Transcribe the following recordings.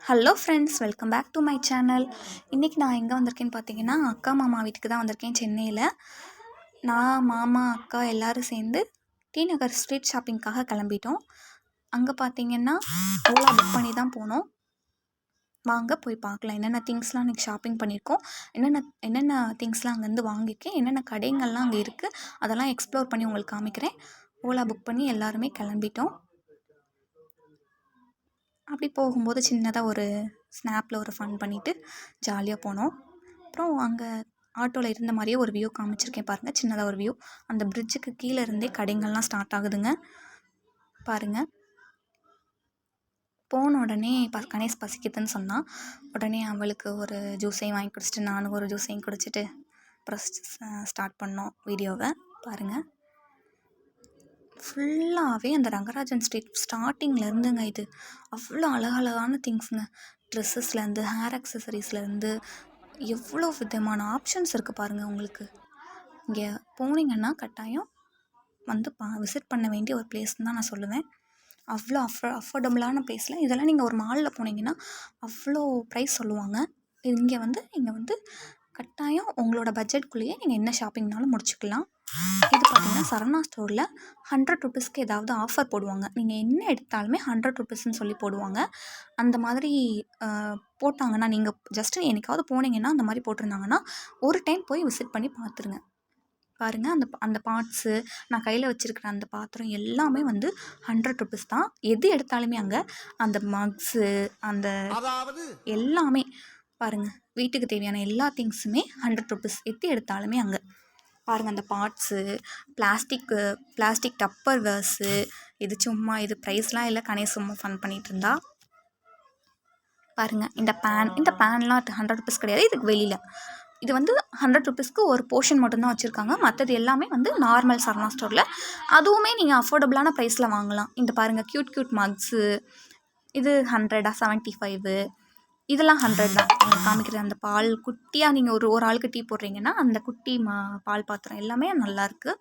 Hello friends, welcome back to my channel. இன்றைக்கி நான் எங்கே வந்திருக்கேன்னு பார்த்தீங்கன்னா, அக்கா மாமா வீட்டுக்கு தான் வந்திருக்கேன் சென்னையில். நான் மாமா அக்கா எல்லோரும் சேர்ந்து டி நகர் ஸ்ட்ரீட் ஷாப்பிங்க்காக கிளம்பிட்டோம். அங்கே பார்த்தீங்கன்னா ஓலா புக் பண்ணி தான் போனோம். வாங்க போய் பார்க்கலாம் என்னென்ன திங்ஸ்லாம் இன்றைக்கி ஷாப்பிங் பண்ணியிருக்கோம், என்னென்ன திங்ஸ்லாம் அங்கேருந்து வாங்கியிருக்கேன், என்னென்ன கடைங்கள்லாம் அங்கே இருக்குது, அதெல்லாம் எக்ஸ்ப்ளோர் பண்ணி உங்களுக்கு காமிக்கிறேன். ஓலா புக் பண்ணி எல்லாருமே கிளம்பிட்டோம். அப்படி போகும்போது சின்னதாக ஒரு ஸ்னாப்பில் ஒரு ஃபன் பண்ணிவிட்டு ஜாலியாக போனோம். அப்புறம் அங்கே ஆட்டோவில் இருந்த மாதிரியே ஒரு வியூ காமிச்சிருக்கேன் பாருங்கள், சின்னதாக ஒரு வியூ. அந்த பிரிட்ஜுக்கு கீழே இருந்தே கடைங்கள்லாம் ஸ்டார்ட் ஆகுதுங்க பாருங்கள். போன உடனே கணேஷ் பசிக்குதுன்னு சொன்னால் உடனே அவளுக்கு ஒரு ஜூஸையும் வாங்கி குடிச்சிட்டு நானும் ஒரு ஜூஸையும் குடிச்சிட்டு அப்புறம் ஸ்டார்ட் பண்ணோம் வீடியோவை பாருங்கள். ஃபுல்லாகவே அந்த ரங்கராஜன் ஸ்ட்ரீட் ஸ்டார்டிங்லேருந்துங்க. இது அவ்வளோ அழகழகான திங்ஸுங்க. ட்ரெஸ்ஸஸ்லேருந்து ஹேர் அக்சசரிஸ்லேருந்து எவ்வளோ விதமான ஆப்ஷன்ஸ் இருக்குது பாருங்கள். உங்களுக்கு இங்கே போனீங்கன்னா கட்டாயம் வந்து விசிட் பண்ண வேண்டிய ஒரு பிளேஸ்ன்னு தான் நான் சொல்லுவேன். அவ்வளோ அஃபோர்டபுளான ப்ரைஸில் இதெல்லாம் நீங்கள் ஒரு மாலில் போனீங்கன்னா அவ்வளோ ப்ரைஸ் சொல்லுவாங்க. இங்கே வந்து கட்டாயம் உங்களோட பட்ஜெட்குள்ளேயே நீங்கள் என்ன ஷாப்பிங்னாலும் முடிச்சுக்கலாம். இது பார்த்திங்கன்னா சரவணா ஸ்டோரில் 100 ருபீஸ்க்கு ஏதாவது ஆஃபர் போடுவாங்க. நீங்கள் என்ன எடுத்தாலுமே 100 ருபீஸ்ன்னு சொல்லி போடுவாங்க. அந்த மாதிரி போட்டாங்கன்னா நீங்கள் ஜஸ்ட்டு என்னைக்காவது போனீங்கன்னா அந்த மாதிரி போட்டிருந்தாங்கன்னா ஒரு டைம் போய் விசிட் பண்ணி பார்த்துருங்க. பாருங்கள், அந்த பார்ட்ஸு நான் கையில் வச்சுருக்கிற அந்த பாத்திரம் எல்லாமே வந்து 100 ருபீஸ் தான். எது எடுத்தாலுமே அங்கே அந்த மக்ஸு அந்த எல்லாமே பாருங்கள், வீட்டுக்கு தேவையான எல்லா திங்ஸுமே 100 ருபீஸ். எது எடுத்தாலுமே அங்கே பாருங்கள். அந்த பார்ட்ஸு, பிளாஸ்டிக் டப்பர் வேர்ஸு, இது சும்மா இது ப்ரைஸ்லாம் இல்லை, கணேஷ் சும்மா ஃபன் பண்ணிகிட்டு இருந்தா பாருங்கள். இந்த பேன்லாம் 100 ருபீஸ் கிடையாது, இதுக்கு வெளியில் இது வந்து 100 ருபீஸ்க்கு ஒரு போர்ஷன் மட்டும்தான் வச்சுருக்காங்க. மற்றது எல்லாமே வந்து நார்மல் சரவணா ஸ்டோரில். அதுவுமே நீங்கள் அஃபோர்டபுளான ப்ரைஸில் வாங்கலாம். இந்த பாருங்கள், க்யூட் மக்ஸு, இது 100 75 இதெல்லாம் 100 தான். உங்களுக்கு காமிக்கிறது அந்த பால் குட்டியாக நீங்கள் ஒரு ஆளுக்கு டீ போடுறீங்கன்னா அந்த குட்டி பால் பாத்திரம் எல்லாமே நல்லாயிருக்கு,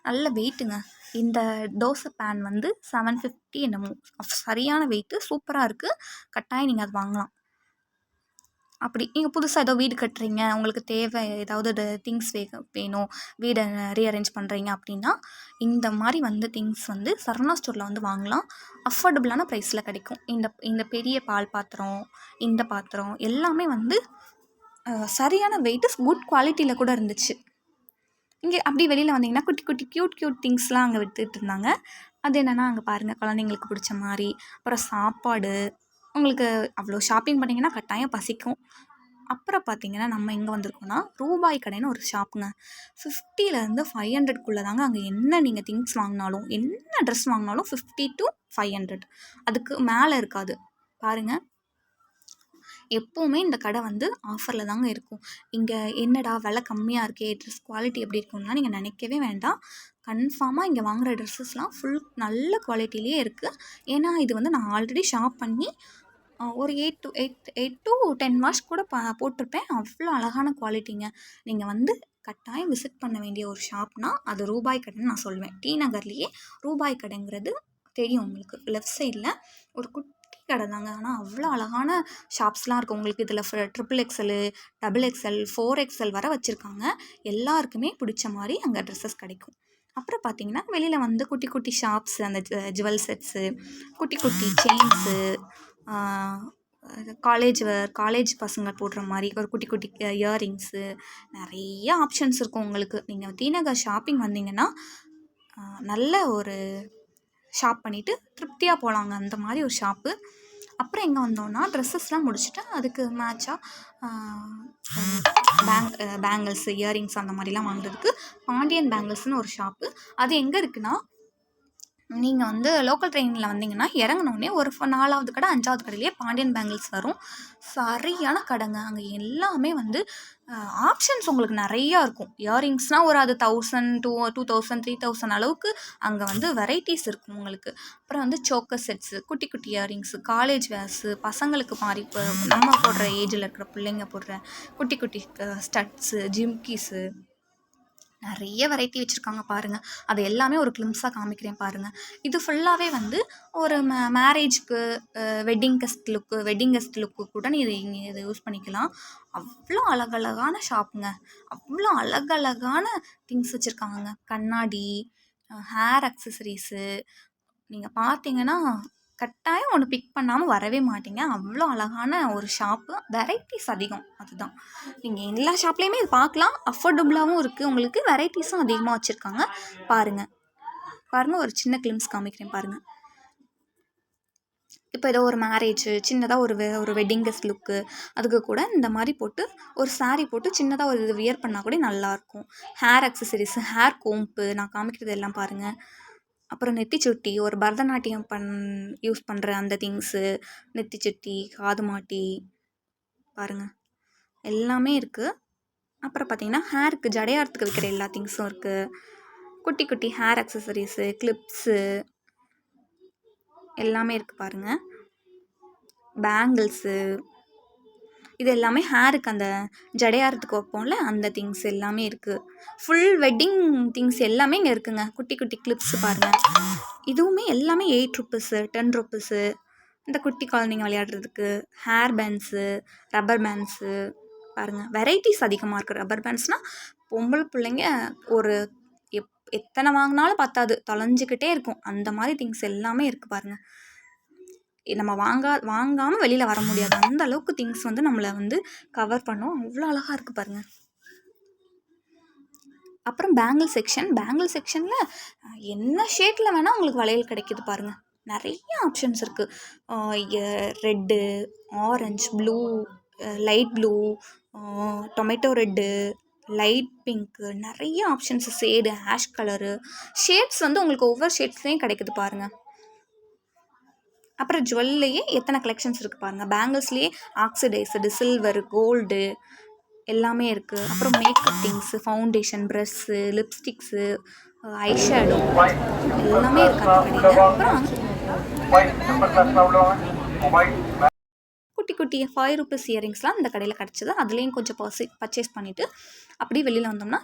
நல்ல வெயிட்டுங்க. இந்த தோசை பேன் வந்து 750 என்னமோ, சரியான வெயிட்டு, சூப்பராக இருக்குது. கட்டாயம் நீங்கள் அது வாங்கலாம். அப்படி நீங்கள் புதுசாக ஏதோ வீடு கட்டுறீங்க, உங்களுக்கு தேவை ஏதாவது திங்ஸ் வேணும், வீடை ரீஅரேஞ்ச் பண்ணுறீங்க அப்படின்னா இந்த மாதிரி வந்து திங்ஸ் வந்து சரவணா ஸ்டோரில் வந்து வாங்கலாம். அஃபோர்டபுளான ப்ரைஸில் கிடைக்கும். இந்த பெரிய பால் பாத்திரம், இந்த பாத்திரம் எல்லாமே வந்து சரியான வெயிட்டு, குட் குவாலிட்டியில் கூட இருந்துச்சு. இங்கே அப்படி வெளியில் வந்தீங்கன்னா குட்டி க்யூட் திங்ஸ்லாம் அங்கே விற்றுட்டு இருந்தாங்க. அது என்னென்னா அங்கே பாருங்கள், குழந்தைங்களுக்கு பிடிச்ச மாதிரி. அப்புறம் சாப்பாடு, உங்களுக்கு அவ்வளோ ஷாப்பிங் பண்ணிங்கன்னா கட்டாயம் பசிக்கும். அப்புறம் பார்த்தீங்கன்னா நம்ம எங்கே வந்திருக்கோன்னா ரூபாய் கடைன்னு ஒரு ஷாப்புங்க. 50லேருந்து 500க்குள்ளே தாங்க. அங்கே என்ன நீங்கள் திங்ஸ் வாங்கினாலும், என்ன ட்ரெஸ் வாங்கினாலும் 50 to 500, அதுக்கு மேலே இருக்காது பாருங்கள். எப்போவுமே இந்த கடை வந்து ஆஃபரில் தாங்க இருக்கும். இங்கே என்னடா விலை கம்மியாக இருக்கே, ட்ரெஸ் குவாலிட்டி எப்படி இருக்கும்லாம் நீங்கள் நினைக்கவே வேண்டாம். கன்ஃபார்மாக இங்கே வாங்குகிற ட்ரெஸ்ஸஸ்லாம் ஃபுல் நல்ல குவாலிட்டிலேயே இருக்குது. ஏன்னா இது வந்து நான் ஆல்ரெடி ஷாப் பண்ணி ஒரு 8 to 10 வாஷ் கூட போட்டிருப்பேன். அவ்வளோ அழகான குவாலிட்டிங்க. நீங்கள் வந்து கட்டாயம் விசிட் பண்ண வேண்டிய ஒரு ஷாப்னா அது ரூபாய் கடைன்னு நான் சொல்லுவேன். டி நகர்லேயே ரூபாய் கடைங்கிறது தெரியும் உங்களுக்கு. லெஃப்ட் சைடில் ஒரு குட்டி கடை தாங்க, ஆனால் அவ்வளோ அழகான ஷாப்ஸ்லாம் இருக்குது. உங்களுக்கு இதில் XXL, XXL, 4XL வரை வச்சுருக்காங்க. எல்லாருக்குமே பிடிச்ச மாதிரி அங்கே ட்ரெஸ்ஸஸ் கிடைக்கும். அப்புறம் பார்த்தீங்கன்னா வெளியில் வந்து குட்டி ஷாப்ஸு, அந்த ஜுவல் செட்ஸு, குட்டி செயின்ஸு, காலேஜ் பசங்க போடுற மாதிரி ஒரு குட்டி இயரிங்ஸு, நிறைய ஆப்ஷன்ஸ் இருக்கும் உங்களுக்கு. நீங்கள் டி நகர் ஷாப்பிங் வந்தீங்கன்னா நல்ல ஒரு ஷாப் பண்ணிவிட்டு திருப்தியாக போகலாங்க, அந்த மாதிரி ஒரு ஷாப்பு. அப்புறம் எங்கே வந்தோன்னா ட்ரெஸ்ஸஸ்லாம் முடிச்சுட்டு அதுக்கு மேட்சாக பேங்கிள்ஸு, இயரிங்ஸ் அந்த மாதிரிலாம் வாங்குறதுக்கு பாண்டியன் பேங்கிள்ஸ்னு ஒரு ஷாப்பு. அது எங்கே இருக்குன்னா, நீங்கள் வந்து லோக்கல் ட்ரெயினில் வந்தீங்கன்னா இறங்கினோடனே ஒரு 4வது கடை 5வது கடையிலேயே பாண்டியன் பேங்கிள்ஸ் வரும். சரியான கடைங்க. அங்கே எல்லாமே வந்து ஆப்ஷன்ஸ் உங்களுக்கு நிறையா இருக்கும். இயரிங்ஸ்னால் ஒரு அது 1000 to 2000 3000 அளவுக்கு அங்கே வந்து வெரைட்டிஸ் இருக்கும் உங்களுக்கு. அப்புறம் வந்து சோக்கர் செட்ஸு, குட்டி இயரிங்ஸு, காலேஜ் வேர்ஸு, பசங்களுக்கு மாதிரி இப்போ நம்ம போடுற ஏஜில் இருக்கிற பிள்ளைங்க போடுற குட்டி ஸ்டட்ஸு, ஜிம்கீஸு, நிறைய வெரைட்டி வச்சுருக்காங்க பாருங்கள். அது எல்லாமே ஒரு கிளிம்ஸாக காமிக்கிறேன் பாருங்கள். இது ஃபுல்லாகவே வந்து ஒரு மேரேஜ்க்கு, வெட்டிங் கெஸ்ட் லுக்கு கூட இங்கே இதை யூஸ் பண்ணிக்கலாம். அவ்வளோ அழகழகான ஷாப்புங்க. அவ்வளோ அழகழகான திங்ஸ் வச்சுருக்காங்கங்க. கண்ணாடி, ஹேர் அக்சசரிஸு, நீங்கள் பார்த்தீங்கன்னா கட்டாயம் ஒன்று பிக் பண்ணாமல் வரவே மாட்டீங்க. அவ்வளோ அழகான ஒரு ஷாப்பு. வெரைட்டிஸ் அதிகம், அதுதான். நீங்கள் எல்லா ஷாப்லேயுமே இது பார்க்கலாம். அஃபோர்டபுளாகவும் இருக்குது உங்களுக்கு. வெரைட்டிஸும் அதிகமாக வச்சுருக்காங்க பாருங்கள். ஒரு சின்ன கிளிம்ஸ் காமிக்கிறேன் பாருங்கள். இப்போ ஏதோ ஒரு மேரேஜ், சின்னதாக ஒரு வெட்டிங் கெஸ்ட் லுக்கு, அதுக்கு கூட இந்த மாதிரி போட்டு ஒரு saree போட்டு சின்னதாக ஒரு இது வியர் பண்ணால் கூட நல்லாயிருக்கும். ஹேர் அக்சசரிஸு, ஹேர் கோம்பு நான் காமிக்கிறது எல்லாம் பாருங்கள். அப்புறம் நெத்திச்சுட்டி, ஒரு பரதநாட்டியம் யூஸ் பண்ணுற அந்த திங்ஸு, நெத்திச்சுட்டி, காது மாட்டி பாருங்கள், எல்லாமே இருக்குது. அப்புறம் பார்த்திங்கன்னா ஹேருக்கு, ஜடையாரத்துக்கு வைக்கிற எல்லா திங்ஸும் இருக்குது. குட்டி குட்டி ஹேர் அக்சசரிஸு, கிளிப்ஸு எல்லாமே இருக்குது பாருங்கள். பேங்கிள்ஸு, இது எல்லாமே ஹேருக்கு அந்த ஜடையாரத்துக்கு வைப்போம்ல, அந்த திங்ஸ் எல்லாமே இருக்குது. ஃபுல் வெட்டிங் திங்ஸ் எல்லாமே இங்கே இருக்குங்க. குட்டி குட்டி கிளிப்ஸு பாருங்கள். இதுவுமே எல்லாமே 8 ருப்பீஸு, 10 ருப்பீஸு. இந்த குட்டி குழந்தைங்க விளையாடுறதுக்கு ஹேர் பேண்ட்ஸு, ரப்பர் பேண்ட்ஸு பாருங்கள். வெரைட்டிஸ் அதிகமாக இருக்குது. ரப்பர் பேண்ட்ஸ்னால் பொம்பளை பிள்ளைங்க ஒரு எத்தனை வாங்கினாலும் பத்தாது, தொலைஞ்சிக்கிட்டே இருக்கும். அந்த மாதிரி திங்ஸ் எல்லாமே இருக்குது பாருங்கள். நம்ம வாங்காமல் வெளியில் வர முடியாது. அந்த அளவுக்கு திங்ஸ் வந்து நம்மளை வந்து கவர் பண்ணும். அவ்வளோ அழகாக இருக்குது பாருங்கள். அப்புறம் பேங்கிள் செக்ஷனில் என்ன ஷேட்டில் வேணால் உங்களுக்கு வளையல் கிடைக்கிது பாருங்கள். நிறைய ஆப்ஷன்ஸ் இருக்குது. Red, orange, blue, light blue, tomato red, light pink, நிறைய options, shade, ash colour, shades வந்து உங்களுக்கு ஒவ்வொரு ஷேட்ஸ்லேயும் கிடைக்குது பாருங்கள். அப்புறம் ஜுவல்லையே எத்தனை கலெக்ஷன்ஸ் இருக்குது பாருங்கள். பேங்கிள்ஸ்லேயே ஆக்சிடைஸ்டு, சில்வரு, கோல்டு எல்லாமே இருக்குது. அப்புறம் makeup things, foundation, brush, lipsticks, eyeshadow எல்லாமே இருக்குது அந்த கடையில். அப்புறம் குட்டி குட்டி 5 ருப்பீஸ் இயரிங்ஸ்லாம் இந்த கடையில் கிடச்சிது. அதுலேயும் கொஞ்சம் பர்ச்சேஸ் பண்ணிவிட்டு அப்படியே வெளியில் வந்தோம்னா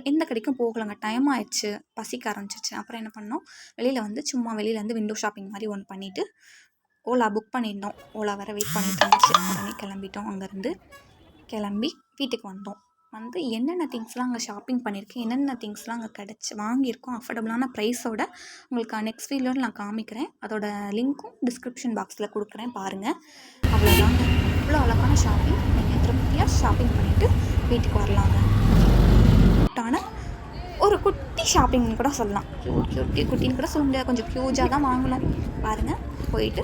எந்த கடைக்கும் போகலைங்க. டைம் ஆயிடுச்சு, பசிக்க ஆரம்பிச்சிச்சு. அப்புறம் என்ன பண்ணோம், வெளியில் வந்து சும்மா வெளியிலேருந்து விண்டோ ஷாப்பிங் மாதிரி ஒன்று பண்ணிவிட்டு ஓலா புக் பண்ணியிருந்தோம். ஓலா வேறு வெயிட் பண்ணிட்டு இருந்துச்சு. உடனே கிளம்பிட்டோம். அங்கேருந்து கிளம்பி வீட்டுக்கு வந்தோம். வந்து என்னென்ன திங்ஸ்லாம் அங்கே ஷாப்பிங் பண்ணியிருக்கேன், என்னென்ன திங்ஸ்லாம் அங்கே வாங்கியிருக்கோம் அஃபோர்டபுளான ப்ரைஸோட உங்களுக்கு நெக்ஸ்ட் வீடியோவில் நான் காமிக்கிறேன். அதோட லிங்க்கும் டிஸ்கிரிப்ஷன் பாக்ஸில் கொடுக்குறேன் பாருங்கள். அவ்வளோதாங்க. இவ்வளோ அழகான ஷாப்பிங். நீங்கள் திருப்தியாக ஷாப்பிங் பண்ணிவிட்டு வீட்டுக்கு வரலாங்க. ஒரு குட்டி ஷாப்பிங்னு கூட சொல்லலாம். குட்டின்னு கூட சொல்ல முடியாது, கொஞ்சம் ஹியூஜாக தான் வாங்கணும் பாருங்கள். போயிட்டு